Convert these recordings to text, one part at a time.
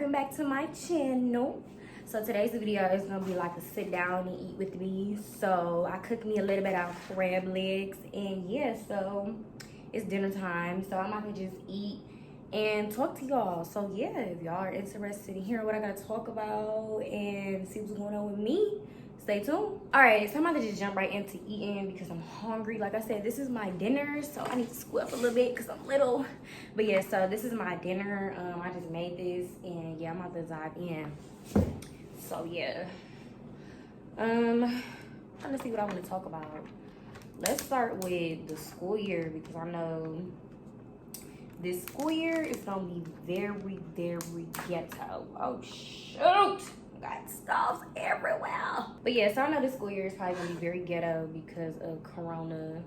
welcome back to my channel. So today's video is gonna be like a sit down and eat with me. So I cooked me a little bit of crab legs, and yeah, so it's dinner time, so I'm about to just eat and talk to y'all. So yeah, if y'all are interested in hearing what I gotta talk about and see what's going on with me, stay tuned. All right, so I'm about to just jump right into eating because I'm hungry. Like I said, this is my dinner, so I need to squeeze up a little bit because I'm little. But yeah, so this is my dinner. I just made this, and yeah, I'm about to dive in. So yeah, trying to see what I want to talk about. Let's start with the school year because I know this school year is gonna be very, very ghetto. Oh shoot! Got stuff everywhere. But yeah, so I know this school year is probably gonna be very ghetto because of Corona.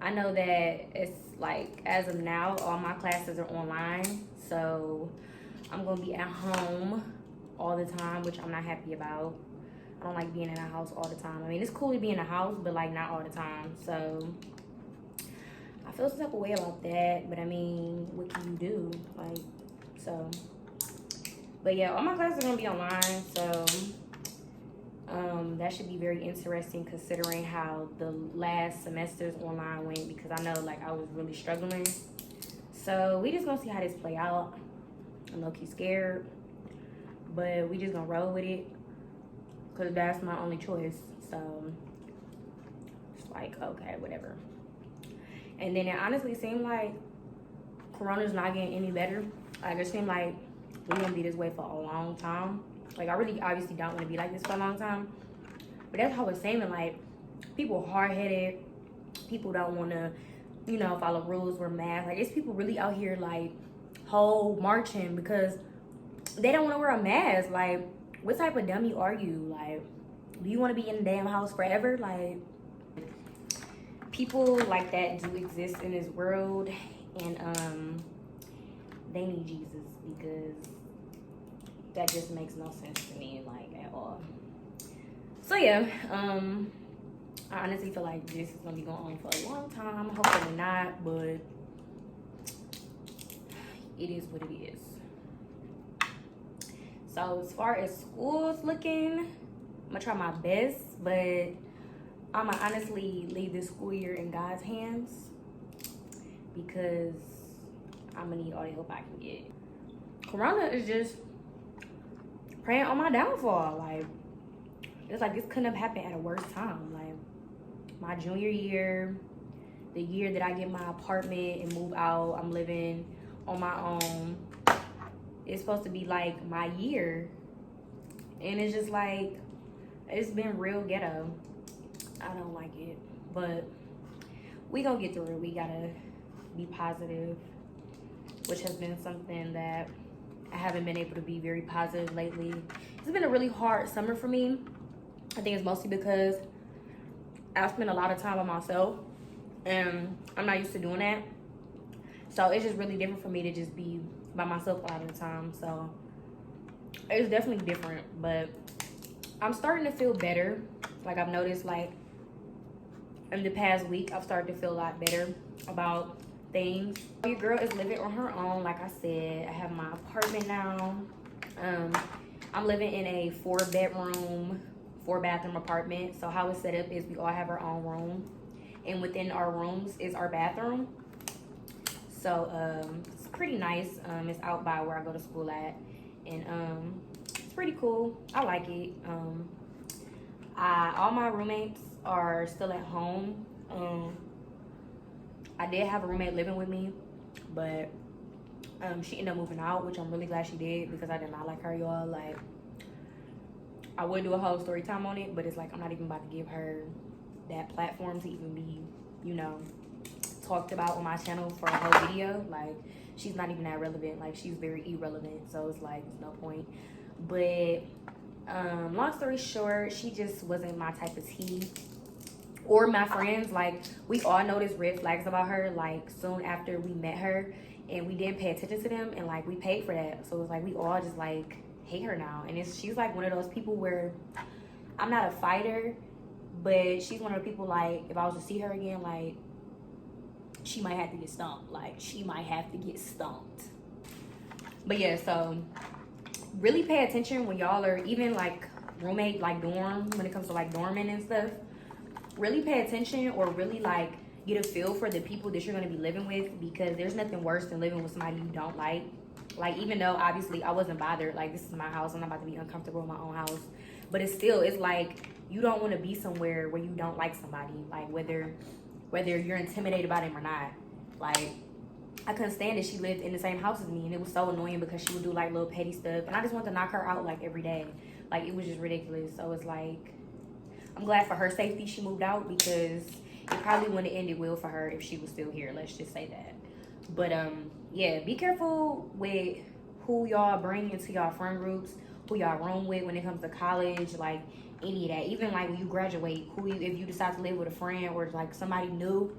I know that it's like, as of now, all my classes are online, so I'm gonna be at home all the time, which I'm not happy about. I don't like being in a house all the time. I mean, it's cool to be in a house, but like not all the time. So I feel some type of way about that, but I mean, what can you do? Like, so. But yeah, all my classes are gonna be online, so that should be very interesting considering how the last semester's online went, because I know like I was really struggling. So we just gonna see how this play out. I'm low-key scared, but we just gonna roll with it because that's my only choice. So it's like, okay, whatever. And then it honestly seemed like Corona's not getting any better. Like, it seemed like we're gonna be this way for a long time. Like, I really obviously don't want to be like this for a long time, but that's how it's seeming. Like, people hard-headed, people don't want to, you know, follow rules, wear masks. Like, it's people really out here like whole marching because they don't want to wear a mask. Like, what type of dummy are you? Like, do you want to be in the damn house forever? Like, people like that do exist in this world, and they need Jesus, because that just makes no sense to me, like, at all. So yeah, I honestly feel like this is gonna be going on for a long time. Hopefully not, but it is what it is. So as far as school's looking, I'm gonna try my best, but I'm gonna honestly leave this school year in God's hands, because I'm gonna need all the help I can get. Corona is just praying on my downfall. Like, it's like this couldn't have happened at a worse time. Like, my junior year, the year that I get my apartment and move out, I'm living on my own. It's supposed to be like my year, and it's just like, it's been real ghetto. I don't like it, but we gonna get through it. We gotta be positive, which has been something that I haven't been able to be very positive lately. It's been a really hard summer for me. I think it's mostly because I've spent a lot of time by myself, and I'm not used to doing that. So it's just really different for me to just be by myself a lot of the time. So it's definitely different, but I'm starting to feel better. Like, I've noticed, like, in the past week, I've started to feel a lot better about things. Your girl is living on her own. Like I said, I have my apartment now. I'm living in a 4-bedroom, 4-bathroom apartment. So how it's set up is we all have our own room, and within our rooms is our bathroom. So it's pretty nice. It's out by where I go to school at, and it's pretty cool. I like it. All my roommates are still at home. I did have a roommate living with me, but she ended up moving out, which I'm really glad she did, because I did not like her, y'all. Like, I would do a whole story time on it, but it's like, I'm not even about to give her that platform to even be, you know, talked about on my channel for a whole video. Like, she's not even that relevant. Like, she's very irrelevant, so it's like, there's no point. But long story short, she just wasn't my type of tea, or my friends. Like, we all noticed red flags about her, like, soon after we met her, and we didn't pay attention to them, and like, we paid for that. So it's like, we all just like hate her now. And she's like one of those people where, I'm not a fighter, but she's one of the people, like, if I was to see her again, like, she might have to get stumped. Like, she might have to get stumped. But yeah, so really pay attention when y'all are even like roommate, like dorm, when it comes to like dorming and stuff. Really pay attention, or really like get a feel for the people that you're going to be living with, because there's nothing worse than living with somebody you don't like. Like, even though obviously I wasn't bothered, like this is my house, I'm not about to be uncomfortable in my own house, but it's still, it's like you don't want to be somewhere where you don't like somebody, like whether you're intimidated by them or not. Like, I couldn't stand it. She lived in the same house as me, and it was so annoying because she would do like little petty stuff, and I just wanted to knock her out like every day. Like, it was just ridiculous. So it's like, I'm glad for her safety she moved out, because it probably wouldn't have ended well for her if she was still here. Let's just say that. But yeah, be careful with who y'all bring into y'all friend groups, who y'all room with when it comes to college, like any of that. Even like when you graduate, if you decide to live with a friend or like somebody new,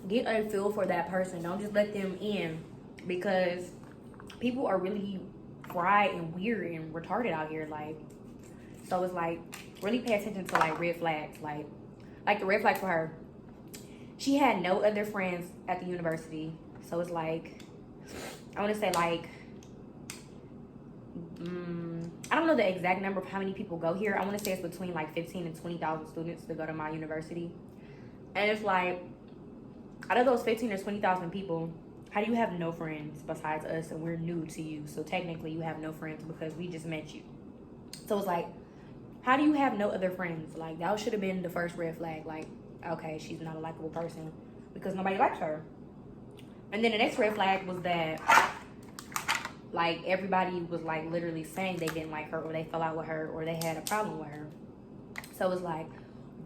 get a feel for that person. Don't just let them in, because people are really fried and weird and retarded out here. Like, so it's like, really pay attention to like red flags. Like the red flag for her, she had no other friends at the university. So it's like, I want to say like, I don't know the exact number of how many people go here. I want to say it's between like 15 and 20,000 students to go to my university. And it's like, out of those 15 or 20,000 people, how do you have no friends besides us, and we're new to you? So technically you have no friends because we just met you. So it's like, how do you have no other friends? Like, that should have been the first red flag. Like, okay, she's not a likable person because nobody likes her. And then the next red flag was that, like, everybody was like literally saying they didn't like her, or they fell out with her, or they had a problem with her. So it's like,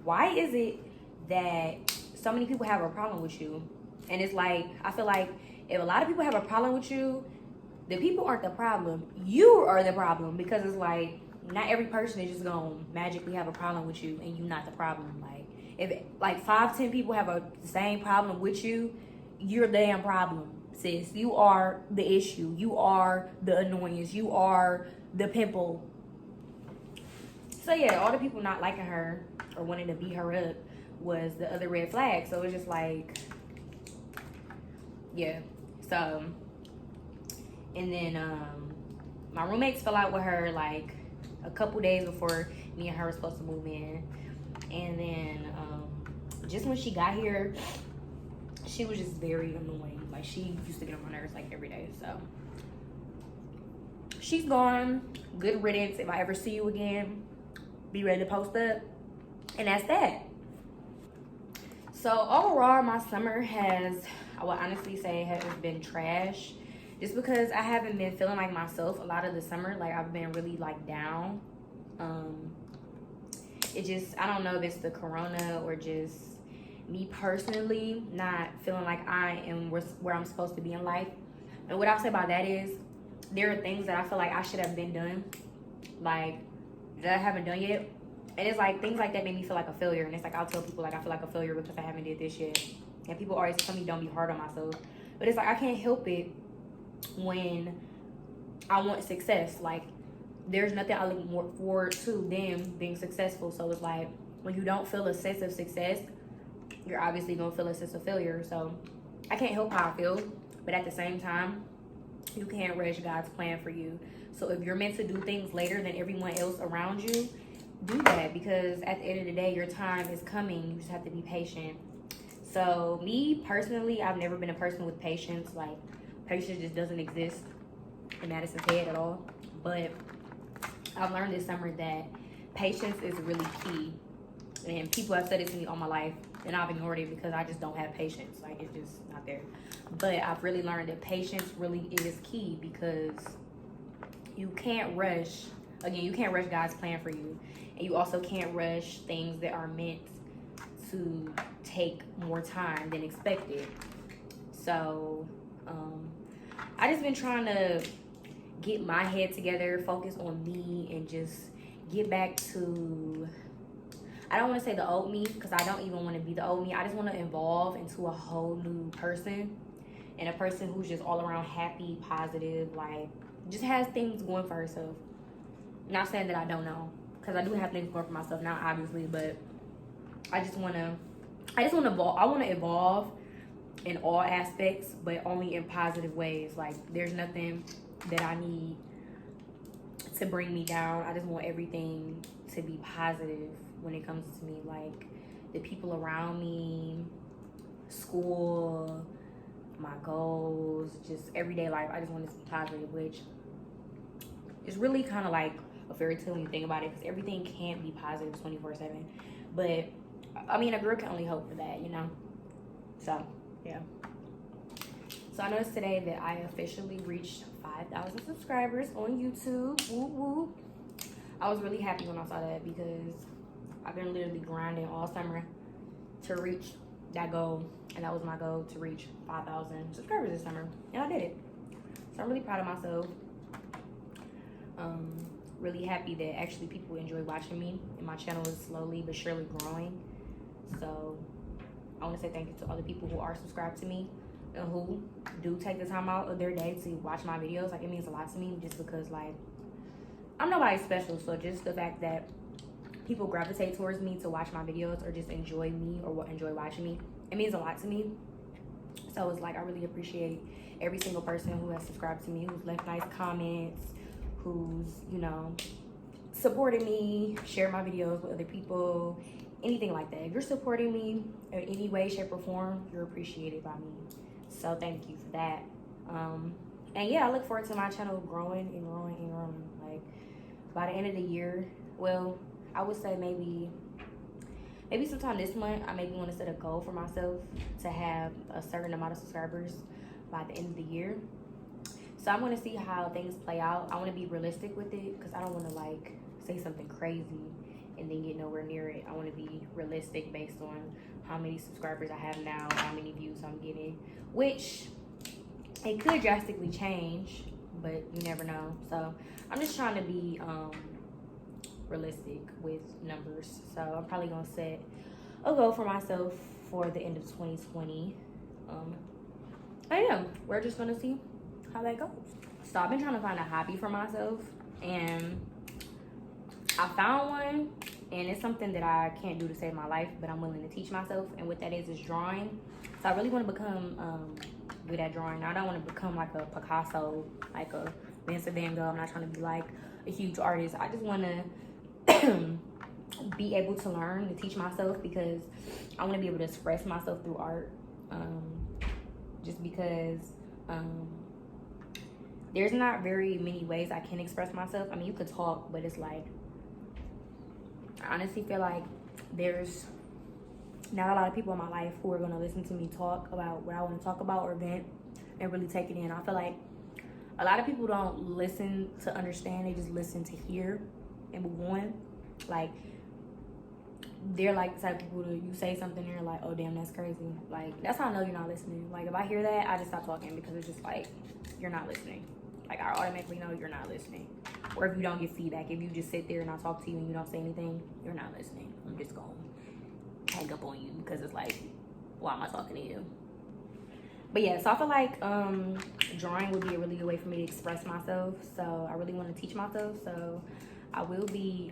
why is it that so many people have a problem with you? And it's like, I feel like if a lot of people have a problem with you, the people aren't the problem. You are the problem, because it's like, not every person is just gonna magically have a problem with you and you not the problem. Like, if like 5-10 people have the same problem with you, you're the damn problem, sis. You are the issue. You are the annoyance. You are the pimple. So yeah, all the people not liking her or wanting to beat her up was the other red flag. So it's just like, yeah. So, and then my roommates fell out with her like a couple days before me and her were supposed to move in. And then just when she got here, she was just very annoying. Like, she used to get on my nerves like every day. So she's gone. Good riddance. If I ever see you again, be ready to post up. And that's that. So overall, my summer has, I would honestly say, has been trash. Just because I haven't been feeling like myself a lot of the summer. Like, I've been really like down. It just, I don't know if it's the corona or just me personally not feeling like I am where I'm supposed to be in life. And what I'll say about that is, there are things that I feel like I should have been done, like, that I haven't done yet. And it's like, things like that make me feel like a failure. And it's like, I'll tell people like I feel like a failure because I haven't did this yet. And people always tell me don't be hard on myself. But it's like, I can't help it when I want success. Like, there's nothing I look more forward to than being successful. So it's like, when you don't feel a sense of success, you're obviously gonna feel a sense of failure. So I can't help how I feel, but at the same time, you can't rush God's plan for you. So if you're meant to do things later than everyone else around you, do that, because at the end of the day, your time is coming. You just have to be patient. So me personally, I've never been a person with patience. Like, patience just doesn't exist in Madison's head at all. But I've learned this summer that patience is really key. And people have said it to me all my life, and I've ignored it because I just don't have patience. Like, it's just not there. But I've really learned that patience really is key, because you can't rush. Again, you can't rush God's plan for you. And you also can't rush things that are meant to take more time than expected. So, I just been trying to get my head together, focus on me, and just get back to, I don't want to say the old me, because I don't even want to be the old me. I just want to evolve into a whole new person, and a person who's just all around happy, positive, like, just has things going for herself. Not saying that I don't know, because I do have things going for myself now, obviously, but I want to evolve. I want to evolve in all aspects, but only in positive ways. Like, there's nothing that I need to bring me down. I just want everything to be positive when it comes to me, like the people around me, school, my goals, just everyday life. I just want it to be positive, which is really kind of like a fairy tale when you think about it, because everything can't be positive 24/7. But I mean, a girl can only hope for that, you know. So yeah. So I noticed today that I officially reached 5,000 subscribers on YouTube. Woo woo. I was really happy when I saw that, because I've been literally grinding all summer to reach that goal, and that was my goal, to reach 5,000 subscribers this summer, and I did it. So I'm really proud of myself. Really happy that actually people enjoy watching me, and my channel is slowly but surely growing. So I want to say thank you to all the people who are subscribed to me and who do take the time out of their day to watch my videos. Like, it means a lot to me, just because, like, I'm nobody special, so just the fact that people gravitate towards me to watch my videos or just enjoy me or enjoy watching me, it means a lot to me. So it's like, I really appreciate every single person who has subscribed to me, who's left nice comments, who's, you know, supported me, shared my videos with other people, anything like that. If you're supporting me in any way, shape, or form, you're appreciated by me. So thank you for that. And yeah, I look forward to my channel growing and growing and growing. Like, by the end of the year, well, I would say maybe sometime this month, I maybe want to set a goal for myself to have a certain amount of subscribers by the end of the year. So I'm going to see how things play out. I want to be realistic with it, because I don't want to, like, say something crazy and then get nowhere near it. I want to be realistic based on how many subscribers I have now, how many views I'm getting, which it could drastically change, but you never know. So I'm just trying to be realistic with numbers. So I'm probably going to set a goal for myself for the end of 2020. I am. We're just going to see how that goes. So I've been trying to find a hobby for myself, and I found one, and it's something that I can't do to save my life, but I'm willing to teach myself, and what that is drawing. So I really want to become good at drawing. I don't want to become like a Picasso, like a Vincent Van Gogh. I'm not trying to be like a huge artist. I just want to be able to learn, to teach myself, because I want to be able to express myself through art. Just because there's not very many ways I can express myself. I mean, you could talk, but it's like, I honestly feel like there's not a lot of people in my life who are going to listen to me talk about what I want to talk about or vent and really take it in. I feel like a lot of people don't listen to understand, they just listen to hear and move on. Like, they're like the type of people that you say something and you're like, oh damn, that's crazy. Like, that's how I know you're not listening. Like, if I hear that, I just stop talking, because it's just like, you're not listening. Like, I automatically know you're not listening. Or if you don't give feedback, if you just sit there and I talk to you and you don't say anything, you're not listening. I'm just going to hang up on you, because it's like, why am I talking to you? But yeah, so I feel like drawing would be a really good way for me to express myself. So I really want to teach myself. So I will be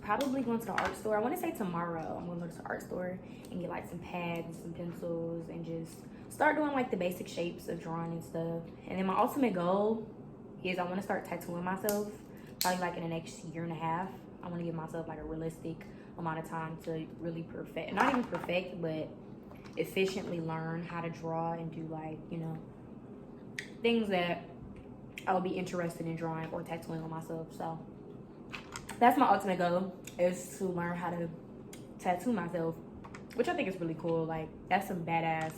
probably going to the art store. I want to say tomorrow I'm going to go to the art store and get like some pads and some pencils and just start doing like the basic shapes of drawing and stuff. And then my ultimate goal is I want to start tattooing myself, probably like in the next year and a half. I want to give myself like a realistic amount of time to really perfect, not even perfect, but efficiently learn how to draw and do, like, you know, things that I would be interested in drawing or tattooing on myself. So that's my ultimate goal, is to learn how to tattoo myself, which I think is really cool. Like, that's some badass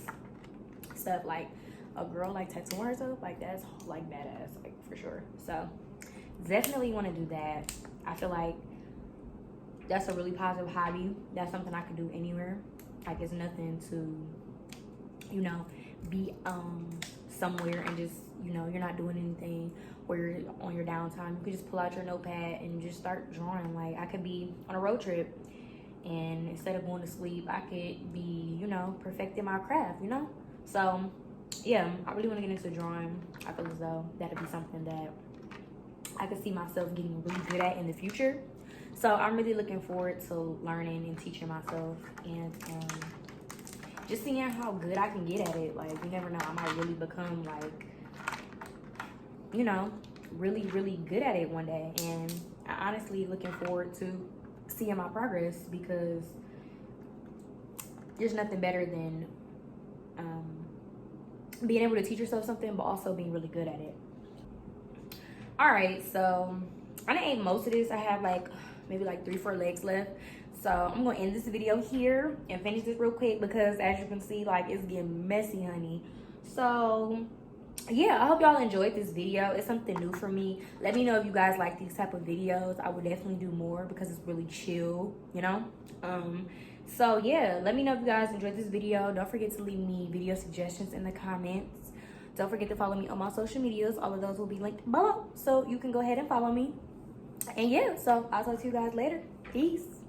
stuff. Like, a girl like tattooing herself, like, that's like badass, like, for sure. So definitely want to do that. I feel like that's a really positive hobby. That's something I could do anywhere. Like, it's nothing to, you know, be somewhere and just, you know, you're not doing anything, or you're on your downtime. You could just pull out your notepad and just start drawing. Like, I could be on a road trip, and instead of going to sleep, I could be, you know, perfecting my craft, you know? So yeah, I really want to get into drawing. I feel as though that'd be something that I could see myself getting really good at in the future. So I'm really looking forward to learning and teaching myself, and just seeing how good I can get at it. Like, you never know, I might really become like you know, really, really good at it one day. And I honestly looking forward to seeing my progress, because there's nothing better than being able to teach yourself something, but also being really good at it. All right, so I done ate most of this. I have like maybe like 3-4 legs left. So I'm gonna end this video here and finish this real quick, because as you can see, like, it's getting messy, honey. So yeah, I hope y'all enjoyed this video. It's something new for me. Let me know if you guys like these type of videos. I would definitely do more, because it's really chill, you know. So yeah, let me know if you guys enjoyed this video. Don't forget to leave me video suggestions in the comments. Don't forget to follow me on my social medias. All of those will be linked below, so you can go ahead and follow me. And yeah, so I'll talk to you guys later. Peace.